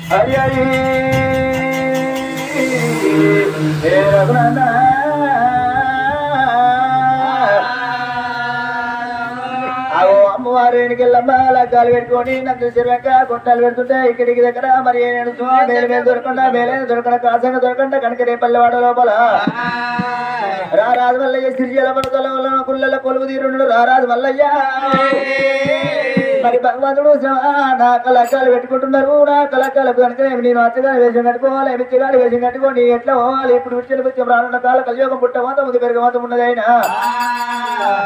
హరి హరి హే రఘునందన అమ్మవారు ఎన్నికెళ్ళమ్మ లగ్గాలు పెట్టుకొని నన్ను చెరువెక్క గుంటలు పెడుతుంటే ఇక్కడికి దగ్గర మరి మేలు మేలు దొరకకుండా మేలైన దొరకకుండా కాసంగా దొరకకుండా కనుక రేపల్లెవాడ లోపల రారాజు మల్లయ్య సిరిజల పడతల కుళ్ళ కొలువు తీరుండు రారాజు మల్లయ్య మరి భగవంతుడు నా కళాకాలు పెట్టుకుంటున్నారు నా కళాకాలకు కనుక నేను అచ్చగాని వేషం కట్టుకోవాలి మిచ్చగాడి వేషం కట్టుకోండి ఎట్లా పోవాలి ఇప్పుడు విడిచిన పిచ్చం రానున్న కాల కలియోగం పుట్టమాతం ఉంది పెరగమాతం ఉన్నది అయినా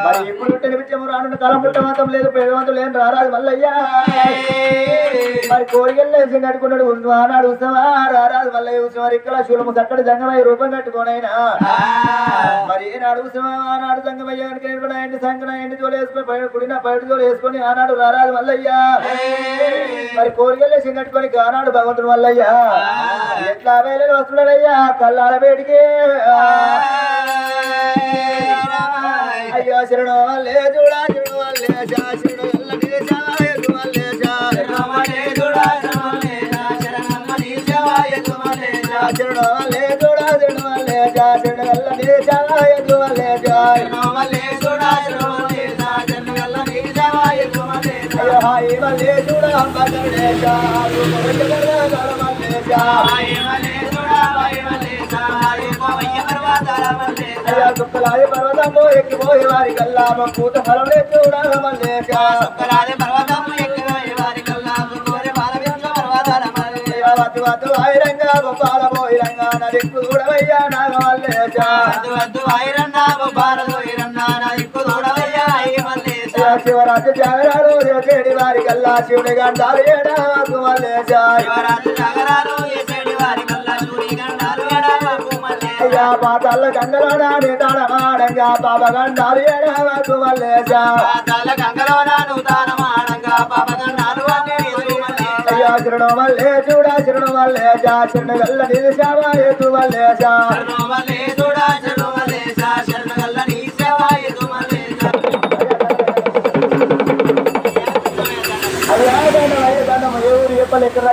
మరి ఇప్పుడు విట్టిన పిచ్చం రానున్న కాలం పుట్టమాతం లేదు పెరగమాతం లేని రారాజు మల్లయ్య మరి కోరికల్లో వేషం కట్టుకున్నాడు ఆనాడు ఉత్సవా రారాజు మల్లయ్య ఉత్సవం ఇక్కడ శూలము చక్కటి జంగమయ్య రూపం కట్టుకోనైనా మరి ఏనాడు ఉత్సవం ఆనాడు జంగమయ్య కనుక ఎండి సంకన ఎండి జోలు వేసుకొని కుడిన బయట జోలు వేసుకొని ఆనాడు రారాజు మల్లయ్య మరి కోరికల్లో సింగట్టుకొని ఆనాడు భగవంతుడు మల్లయ్య ఎట్లా వేలు వస్తున్నాడయ్యా కళ్ళాల వేడికే అయ్యో శరణు వల్లే చూడా శరణు వల్లే శరణు శరణు వల్లే చూడా శరణు వల్లే శరణు వల్లే హాయి వల్లే చూడా సుక్కలాది పర్వతము ఎక్కిపోయి వారి కల్లామ కూత ఫలమే చూడాల మల్లేశ వద్దు వద్దు వాయిరంగా గోపాల పోయిరంగా నదిక్కు చూడవయ్యా నాగమల్లేశ శివరాత్రి జాగరాలు చేడి వారి కల్లా శివుని గంటాలు ఏడాకు మల్లేశ అయ్యా పాతాల గంగలో నాని తాడమాడంగా పాప గంటాలు ఏడాకు మల్లేశ అయ్యా శరణు వల్లే చూడా శరణు వల్లే శరణ గల్ల నిలిశావా ఎత్తు వల్లేశ అది ఎవరు చెప్పాలి ఎక్కడ